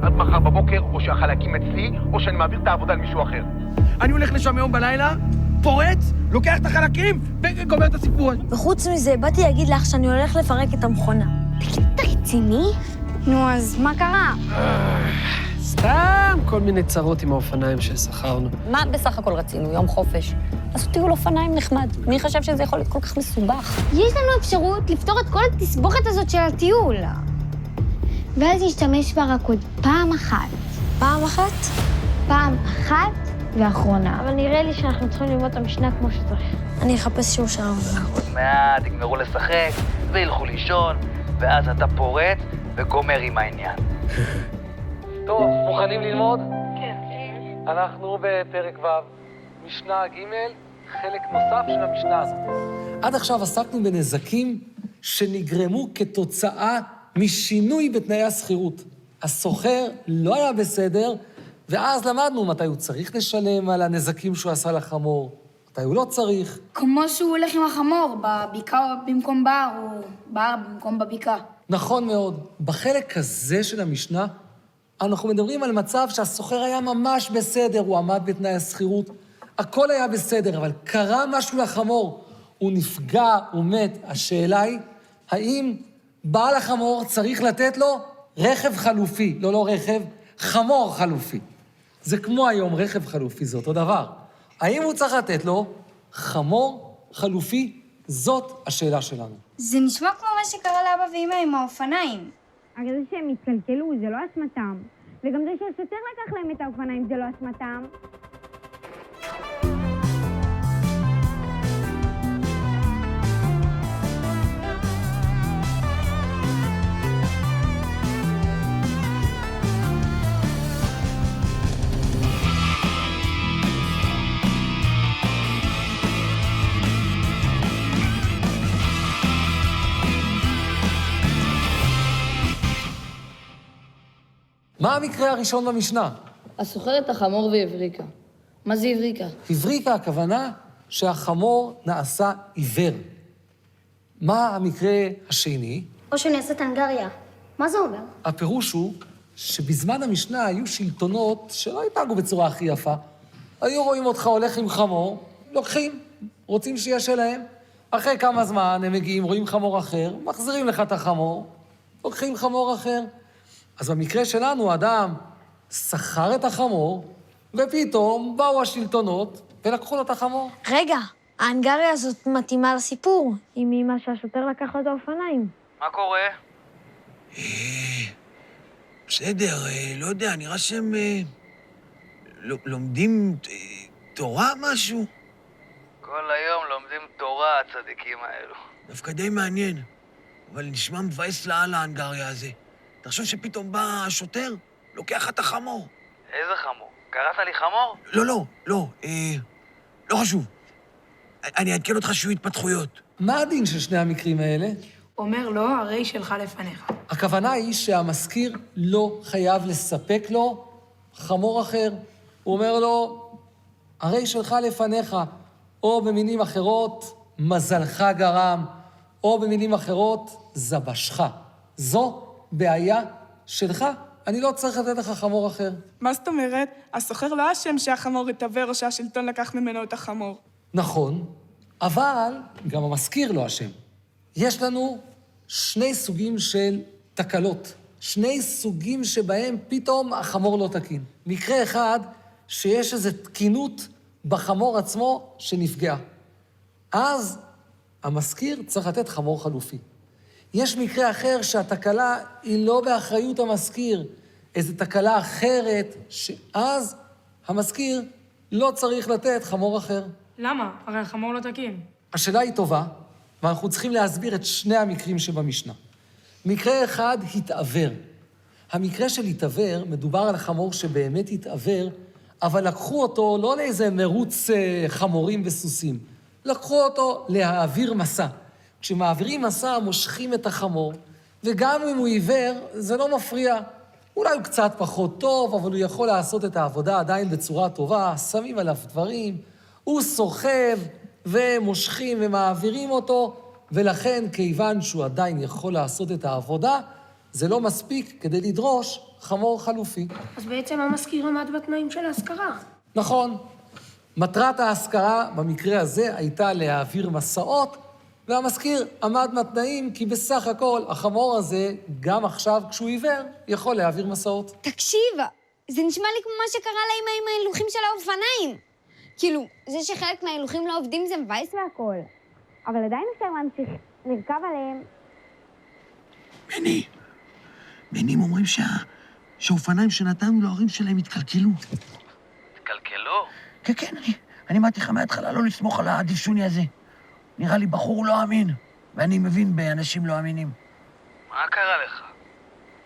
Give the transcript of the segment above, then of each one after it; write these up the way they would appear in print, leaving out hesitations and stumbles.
עד מחר בבוקר, או שהחלקים אצלי, או שאני מעביר את העבודה למישהו אחר. אני הולך לשם היום בלילה, פורץ, לוקח את החלקים וגומר את הסיפור. וחוץ מזה, באתי להגיד לך שאני הולך לפרק את המכונה. תגיד, אתה רציני? נו, אז מה קרה? סתם כל מיני צרות עם האופניים ששכרנו. מה בסך הכל רצינו? יום חופש. לעשות טיול אופניים נחמד. מי חשב שזה יכול להיות כל כך מסובך? יש לנו אפשרות לפתור את כל התסבוכת הזאת של הטיול. ואז נשתמש בה רק עוד פעם אחת. פעם אחת? פעם אחת ואחרונה. אבל נראה לי שאנחנו צריכים ללמוד את המשנה כמו שצריך. אני אחפש שיעור שלנו. עוד מעט יגמרו לשחק וילכו לישון, ואז אתה פורט וגומר עם העניין. טוב, מוכנים ללמוד? כן. אנחנו בפרק ו', משנה ג', חלק נוסף של המשנה הזאת. עד עכשיו עסקנו בנזקים שנגרמו כתוצאה משינוי בתנאי השכירות. הסוחר לא היה בסדר, ואז למדנו מתי הוא צריך לשלם על הנזקים שהוא עשה לחמור, מתי הוא לא צריך. כמו שהוא הולך עם החמור, בבקעה במקום בר, או בר במקום בבקעה. נכון מאוד. בחלק הזה של המשנה, אנחנו מדברים על מצב שהסוחר היה ממש בסדר, הוא עמד בתנאי השכירות, הכל היה בסדר, אבל קרה משהו לחמור, הוא נפגע, הוא מת. השאלה היא, האם בעל החמור צריך לתת לו רכב חלופי, לא רכב, חמור חלופי. זה כמו היום רכב חלופי, זה אותו דבר. האם הוא צריך לתת לו חמור חלופי? זאת השאלה שלנו. זה נשמע כמו מה שקרה לאבא ואמא עם האופניים. הרי זה שהם התקלקלו, זה לא אשמתם. וגם זה שהשוטר לקח להם את האופניים, זה לא אשמתם. מה המקרה הראשון במשנה? הסוחרת החמור והבריקה. מה זה הבריקה? הבריקה, הכוונה שהחמור נעשה עיוור. מה המקרה השני? או שנעשית הנגריה. מה זה אומר? הפירוש הוא שבזמן המשנה היו שלטונות שלא התנהגו בצורה הכי יפה. היו רואים אותך הולך עם חמור, לוקחים, רוצים שיהיה שלהם. אחרי כמה זמן הם מגיעים, רואים חמור אחר, מחזירים לך את החמור, לוקחים חמור אחר. אז במקרה שלנו, האדם שכר את החמור, ופתאום באו השלטונות ולקחו לו את החמור. רגע, ההנגריה הזאת מתאימה לסיפור, עם אמא שהשוטר לקח לו את האופניים. מה קורה? בסדר, לא יודע, נראה שהם לומדים תורה משהו. כל היום לומדים תורה, הצדיקים האלו. דווקא די מעניין, אבל נשמע מבאס לאללה ההנגריה הזה. תחשוב שפתאום בא השוטר, לוקח את החמור. איזה חמור? קראת לי חמור? לא, לא חשוב. אני אעדכן אותך שיהיו התפתחויות. מה הדין של שני המקרים האלה? אומר לו, הרי שלך לפניך. הכוונה היא שהמשכיר לא חייב לספק לו חמור אחר. הוא אומר לו, הרי שלך לפניך, או במילים אחרות, מזלך גרם, או במילים אחרות, זבשך. זו בעיה שלך, אני לא צריך לתת לך חמור אחר. מה זאת אומרת? הסוחר לא אשם שהחמור התעוור או שהשלטון לקח ממנו את החמור. נכון, אבל גם המשכיר לא אשם. יש לנו שני סוגים של תקלות, שני סוגים שבהם פתאום החמור לא תקין. מקרה אחד, שיש איזו תקינות בחמור עצמו שנפגעה. אז המשכיר צריך לתת חמור חלופי. יש מקרה אחר שהתקלה היא לא באחריות המשכיר, איזו תקלה אחרת, שאז המשכיר לא צריך לתת חמור אחר. למה? הרי החמור לא תקין. השאלה היא טובה, ואנחנו צריכים להסביר את שני המקרים שבמשנה. מקרה אחד, התעוור. המקרה של התעוור, מדובר על חמור שבאמת התעוור, אבל לקחו אותו לא לאיזה מרוץ חמורים וסוסים, לקחו אותו להעביר מסע. כשמעבירים מסע, מושכים את החמור, וגם אם הוא עיוור, זה לא מפריע. אולי הוא קצת פחות טוב, אבל הוא יכול לעשות את העבודה עדיין בצורה טובה, שמים עליו דברים, הוא סוחב ומושכים ומעבירים אותו, ולכן, כיוון שהוא עדיין יכול לעשות את העבודה, זה לא מספיק כדי לדרוש חמור חלופי. אז בעצם המזכיר עמד בתנאים של ההשכרה. נכון. מטרת ההשכרה במקרה הזה הייתה להעביר מסעות, והמזכיר עמד בתנאים, כי בסך הכל החמור הזה, גם עכשיו כשהוא עיוור, יכול להעביר מסעות. תקשיב, זה נשמע לי כמו מה שקרה לאמא עם ההילוכים של האופניים. כאילו, זה שחלק מההילוכים לא עובדים זה מבאס והכל. אבל עדיין אפשר להמשיך לרכב עליהם. בנים אומרים שהאופניים שנתנו להורים שלהם התקלקלו. התקלקלו? כן, אני אמרתי לך מההתחלה לא לסמוך על הדישוני הזה. נראה לי בחור לא אמין, ואני מבין באנשים לא אמינים. מה קרה לך?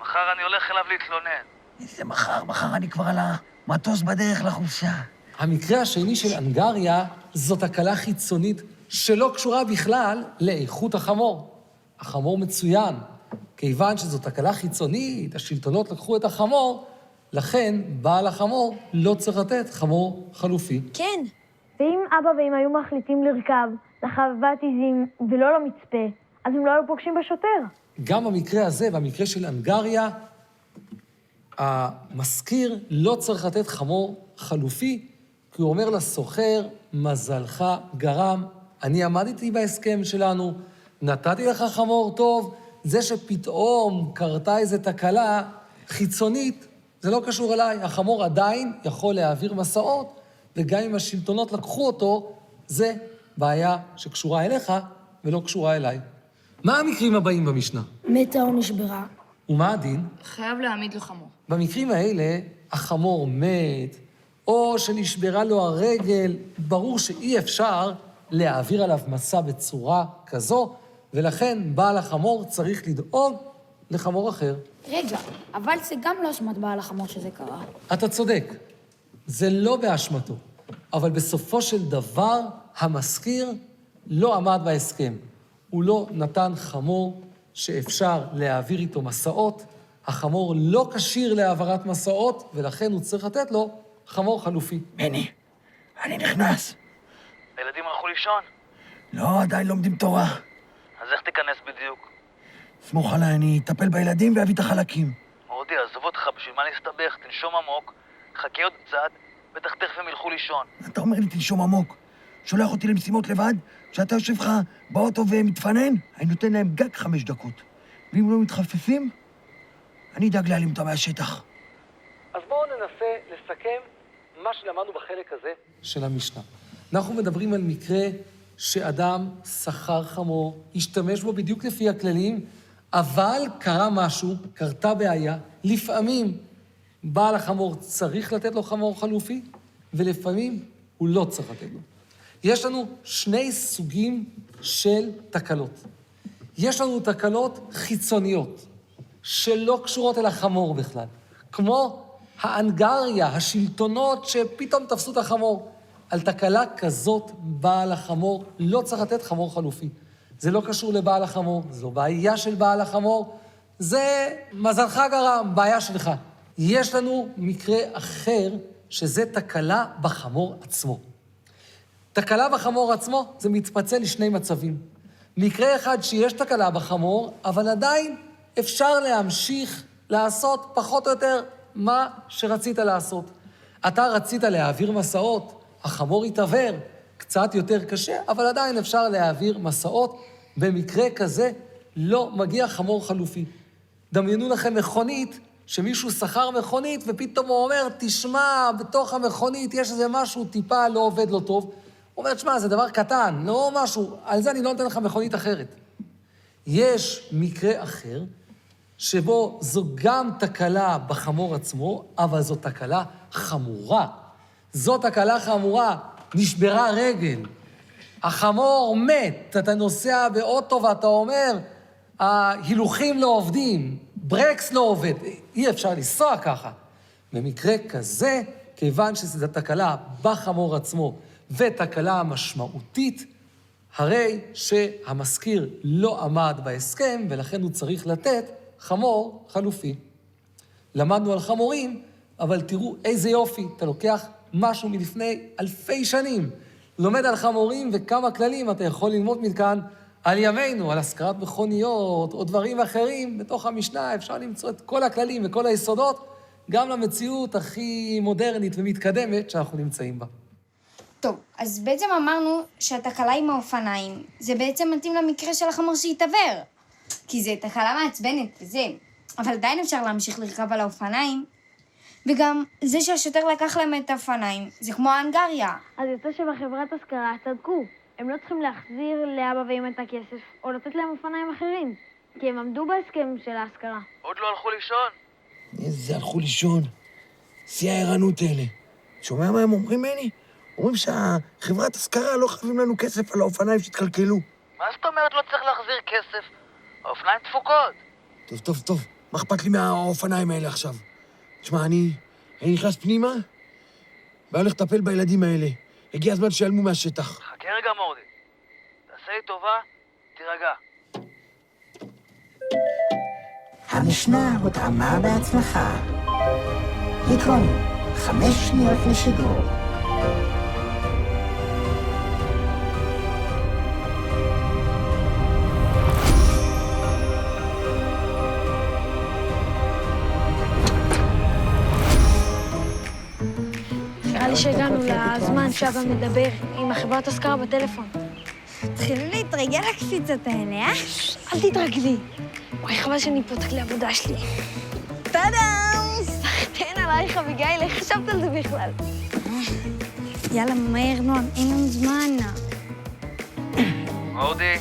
מחר אני הולך אליו להתלונן. איזה מחר אני כבר על המטוס בדרך לחופשה. המקרה השני של אנגריה זו תקלה חיצונית שלא קשורה בכלל לאיכות החמור. החמור מצוין. כיוון שזו תקלה חיצונית, השלטונות לקחו את החמור, לכן בעל החמור לא צריך לתת חמור חלופי. כן. ואם אבא ואמא היו מחליטים לרכב לחוות עיזים ולא למצפה, אז הם לא היו פוגשים בשוטר. גם במקרה הזה, במקרה של אנגריה, המזכיר לא צריך לתת חמור חלופי, כי הוא אומר לסוחר, מזלך גרם, אני עמדתי בהסכם שלנו, נתתי לך חמור טוב, זה שפתאום קרתה איזו תקלה חיצונית, זה לא קשור אליי. החמור עדיין יכול להעביר מסעות, וגם אם השלטונות לקחו אותו, זה בעיה שקשורה אליך ולא קשורה אליי. מה המקרים הבאים במשנה? מתה או נשברה. ומה הדין? חייב להעמיד לו חמור. במקרים האלה, החמור מת, או שנשברה לו הרגל, ברור שאי אפשר להעביר עליו מסע בצורה כזו, ולכן בעל החמור צריך לדאוג לחמור אחר. רגע, אבל זה גם לא אשמת בעל החמור שזה קרה. אתה צודק, זה לא באשמתו, אבל בסופו של דבר המזכיר לא עמד בהסכם. הוא לא נתן חמור שאפשר להעביר איתו מסעות, החמור לא כשיר להעברת מסעות, ולכן הוא צריך לתת לו חמור חלופי. בני, אני נכנס. הילדים הלכו לישון? לא, עדיין לומדים תורה. אז איך תיכנס בדיוק? סמוך עליי, אני אטפל בילדים ואביא את החלקים. אודי, עזוב אותך, בשביל מה להסתבך? תנשום עמוק, חכה עוד קצת, בטח תכף הם ילכו לישון. אתה אומר לי, תנשום עמוק. שולח אותי למשימות לבד, כשאתה יושב לך באוטו ומתפנן, אני נותן להם גג 5 דקות. ואם לא מתחפפים, אני אדאג להעלים אותם מהשטח. אז בואו ננסה לסכם מה שלמדנו בחלק הזה של המשנה. אנחנו מדברים על מקרה שאדם שכר חמור, השתמש בו בדיוק לפי הכללים, אבל קרה משהו, קרתה בעיה, לפעמים בעל החמור צריך לתת לו חמור חלופי, ולפעמים הוא לא צריך לתת לו. יש לנו 2 סוגים של תקלות. יש לנו תקלות חיצוניות, שלא קשורות אל החמור בכלל, כמו האנגריה, השלטונות שפתאום תפסו את החמור. על תקלה כזאת בעל החמור לא צריך לתת חמור חלופי. זה לא קשור לבעל החמור, זו בעיה של בעל החמור, זה מזלך גרם, בעיה שלך. יש לנו מקרה אחר, שזה תקלה בחמור עצמו. תקלה בחמור עצמו זה מתפצל ל2 מצבים. מקרה אחד שיש תקלה בחמור, אבל עדיין אפשר להמשיך לעשות פחות או יותר מה שרצית לעשות. אתה רצית להעביר מסעות, החמור יתעבר, קצת יותר קשה, אבל עדיין אפשר להעביר מסעות. במקרה כזה לא מגיע חמור חלופי. דמיינו לכם מכונית, שמישהו שכר מכונית, ופתאום הוא אומר, תשמע, בתוך המכונית יש איזה משהו טיפה לא עובד לא טוב. הוא אומר, תשמע, זה דבר קטן, לא משהו, על זה אני לא נותן לך מכונית אחרת. יש מקרה אחר, שבו זו גם תקלה בחמור עצמו, אבל זו תקלה חמורה. זו תקלה חמורה, נשברה רגל. החמור מת, אתה נוסע באוטו ואתה אומר, ההילוכים לא עובדים, ברקס לא עובד, אי אפשר לנסוע ככה. במקרה כזה, כיוון שזו תקלה בחמור עצמו ותקלה משמעותית, הרי שהמזכיר לא עמד בהסכם ולכן הוא צריך לתת חמור חלופי. למדנו על חמורים, אבל תראו איזה יופי, אתה לוקח משהו מלפני אלפי שנים, לומד על חמורים וכמה כללים אתה יכול ללמוד מכאן על ימינו, על השכרת מכוניות או דברים אחרים, בתוך המשנה אפשר למצוא את כל הכללים וכל היסודות, גם למציאות הכי מודרנית ומתקדמת שאנחנו נמצאים בה. טוב, אז בעצם אמרנו שהתקלה עם האופניים, זה בעצם מתאים למקרה של החמור שהתעוור. כי זה תקלה מעצבנת וזה, אבל עדיין אפשר להמשיך לרכב על האופניים. וגם זה שהשוטר לקח להם את האופניים, זה כמו ההנגריה. אז יוצא שבחברת השכרה צדקו. הם לא צריכים להחזיר לאבא ואמא את הכסף, או לתת להם אופניים אחרים, כי הם עמדו בהסכם של ההשכרה. עוד לא הלכו לישון? איזה הלכו לישון. שיא הערנות האלה. שומע מה הם אומרים, מני? אומרים שהחברת השכרה לא חייבים לנו כסף על האופניים שהתקלקלו. מה זאת אומרת לא צריך להחזיר כסף? האופניים דפוקות. טוב. מה אכפת לי מהאופניים האלה עכשיו? תשמע, אני נכנס פנימה, ואני הולך לטפל בילדים האלה. הגיע הזמן שיעלמו מהשטח. חכה רגע, מורדי. תעשה לי טובה, תירגע. המשנה הותאמה בהצלחה. התרון, 5 שניות לשידור. נראה לי שהגענו לזמן שאבא מדבר עם החברת השכרה בטלפון. תתחילו להתרגל לקפיצות האלה, אה? אל תתרגלי. וואי, חבל שאני פותח לעבודה שלי. טאדאם! סחטיין עלייך, אביגיל, איך חשבת על זה בכלל? יאללה, מהר, נועם, אין לנו זמן. מורדי,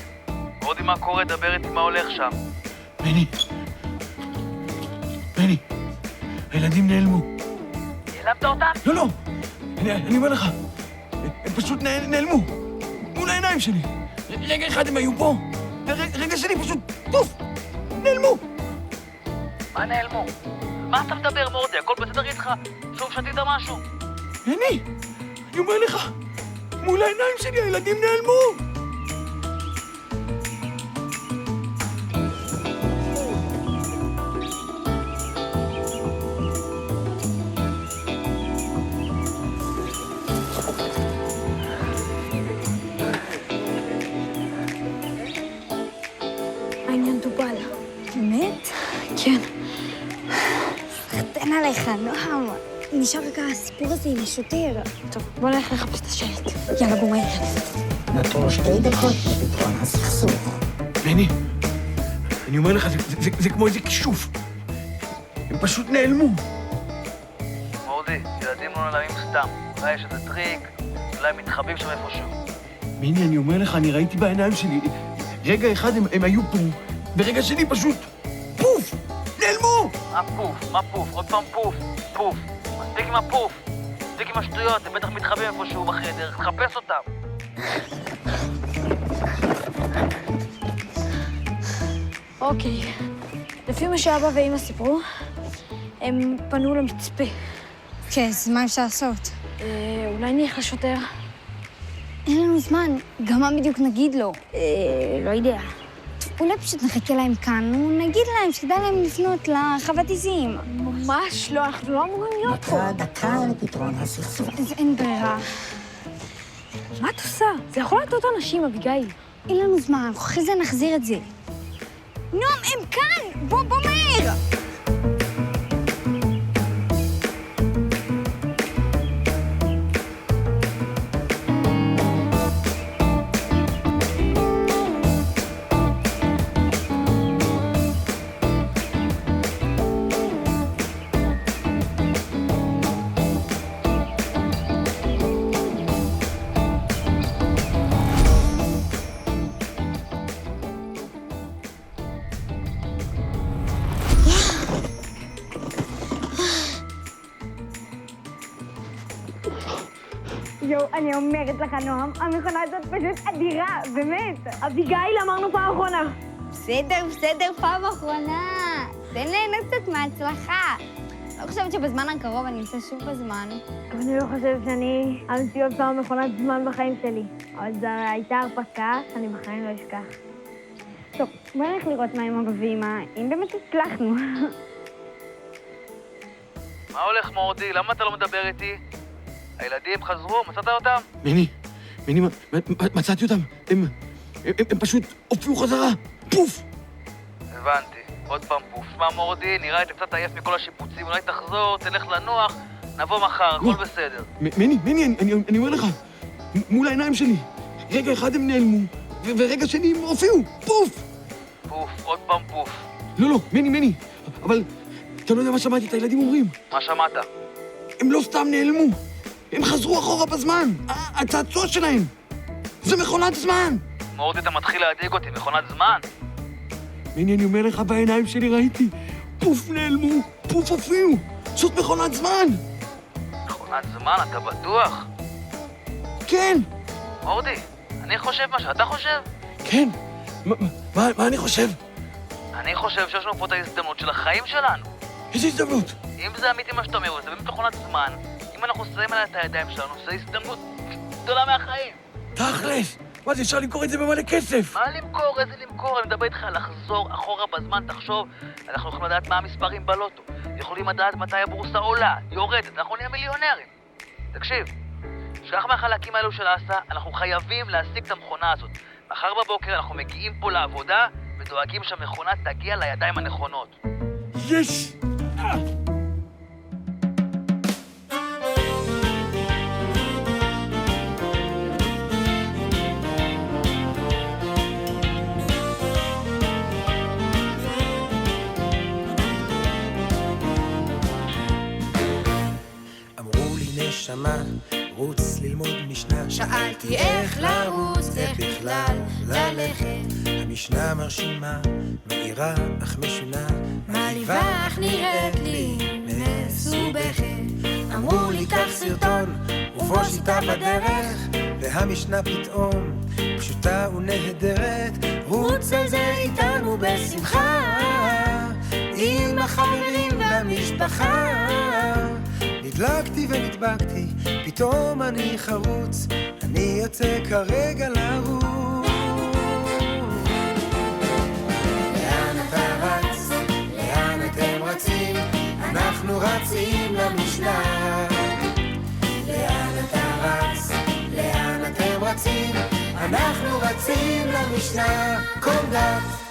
מה קורה? דבר איתי מה הולך שם. בני, הילדים נעלמו. העלמת אותם? לא, אני אומר לך, הם פשוט נעלמו. מול העיניים שלי. רגע אחד הם היו פה, ורגע שני פשוט, פוף, נעלמו. מה נעלמו? מה אתה מדבר, מורדי? הכל בסדר איתך? שוב שתית משהו? אני אומר לך, מול העיניים שלי הילדים נעלמו. העניין טופל. באמת? כן. סחטיין עליך, נועם. נשאר רק הסיפור הזה עם השוטר. טוב, בוא נלך לחפש את השלט. יאללה, בוא מהר. נותרו 2 דקות לפתרון הסכסוך. בני, אני אומר לך, זה כמו איזה כישוף. הם פשוט נעלמו. מורדי, ילדים לא נעלמים סתם. אולי יש איזה טריק, אולי הם מתחבאים שם איפשהו. בני, אני אומר לך, אני ראיתי בעיניים שלי. רגע אחד הם היו פה, ורגע שני פשוט, פוף, נעלמו! מה פוף? עוד פעם פוף. מספיק עם הפוף. מספיק עם השטויות, הם בטח מתחבאים איפשהו בחדר, תחפש אותם. אוקיי. לפי מה שאבא ואמא סיפרו, הם פנו למצפה. כן, אז מה אפשר לעשות? אולי נלך לשוטר? אין לנו זמן. גם מה בדיוק נגיד לו? לא יודע. אולי פשוט נחכה להם כאן, ונגיד להם שכדאי להם לפנות לחוות עיזים. ממש לא, אנחנו לא אמורים להיות פה. נותרה דקה לפתרון הסכסוך. אז אין ברירה. מה את עושה? זה יכול להיות אנשים, אביגיל. אין לנו זמן, אנחנו אחרי זה נחזיר את זה. נועם, הם כאן! בוא מהר! אני אומרת לך, נועם, המכונה הזאת פשוט אדירה, באמת. אביגיל, אמרנו פעם אחרונה. בסדר, פעם אחרונה. תן ליהנות קצת מההצלחה. לא חושבת שבזמן הקרוב אני אמצא שוב בזמן. אבל אני לא חושבת שאני אמציא עוד פעם מכונת זמן בחיים שלי. אבל זו הייתה הרפתקה שאני בחיים לא אשכח. טוב, בוא נלך לראות מה עם אבא ואמא, אם באמת הצלחנו. מה הולך, מורדי? למה אתה לא מדבר איתי? הילדים חזרו? מצאת אותם? בני, מצאתי אותם. הם פשוט הופיעו חזרה. פוף! הבנתי. עוד פעם פוף. שמע מורדי, נראה לי קצת עייף מכל השיפוצים, אולי תחזור, תלך לנוח, נבוא מחר, הכל בסדר. מני, אני אומר לך, מול העיניים שלי, רגע אחד הם נעלמו, ורגע שני הם הופיעו. פוף! פוף, עוד פעם פוף. לא, מני, אבל אתה לא יודע מה שמעתי את הילדים אומרים. מה שמעת? הם לא סתם נעלמו, הם חזרו אחורה בזמן. הצעצוע שלהם, זה מכונת זמן. מורדי, אתה מתחיל להדאיג אותי, מכונת זמן? מני, אני אומר לך, בעיניים שלי ראיתי, פוף נעלמו, פוף הופיעו. זאת מכונת זמן. מכונת זמן, אתה בטוח? כן. מורדי, אני חושב מה שאתה חושב? כן. מה אני חושב? אני חושב שיש לנו פה את ההזדמנות של החיים שלנו. איזה הזדמנות? אם זה אמיתי מה שאתה אומר, זה באמת מכונת זמן, אם אנחנו שמים עליה את הידיים שלנו, זה הזדמנות גדולה מהחיים. תכלס, מה זה, אפשר למכור את זה במלא כסף? מה למכור? איזה למכור? אני מדבר איתך לחזור אחורה בזמן, תחשוב, אנחנו יכולים לדעת מה המספרים בלוטו, יכולים לדעת מתי הבורסה עולה, יורדת, אנחנו נהיה מיליונרים. תקשיב, שכח מהחלקים האלו של האסה, אנחנו חייבים להשיג את המכונה הזאת. מחר בבוקר אנחנו מגיעים פה לעבודה ודואגים שהמכונה תגיע לידיים הנכונות. יש! אמרו לי נשמה, רוץ ללמוד משנה. שאלתי איך לרוץ, איך בכלל ללכת. המשנה מרשימה, מהירה אך משונה, מעליבה אך נראית לי מסובכת. אמרו לי קח סרטון ובוא שיטה בדרך, והמשנה פתאום פשוטה ונהדרת. רוץ על זה איתנו בשמחה, עם החברים והמשפחה. נדלקתי ונדבקתי, פתאום אני חרוץ, אני יוצא כרגע לרוץ. לאן אתה רץ? לאן אתם רצים? אנחנו רצים למשנה. לאן אתה רץ? לאן אתם רצים? אנחנו רצים למשנה. קום דף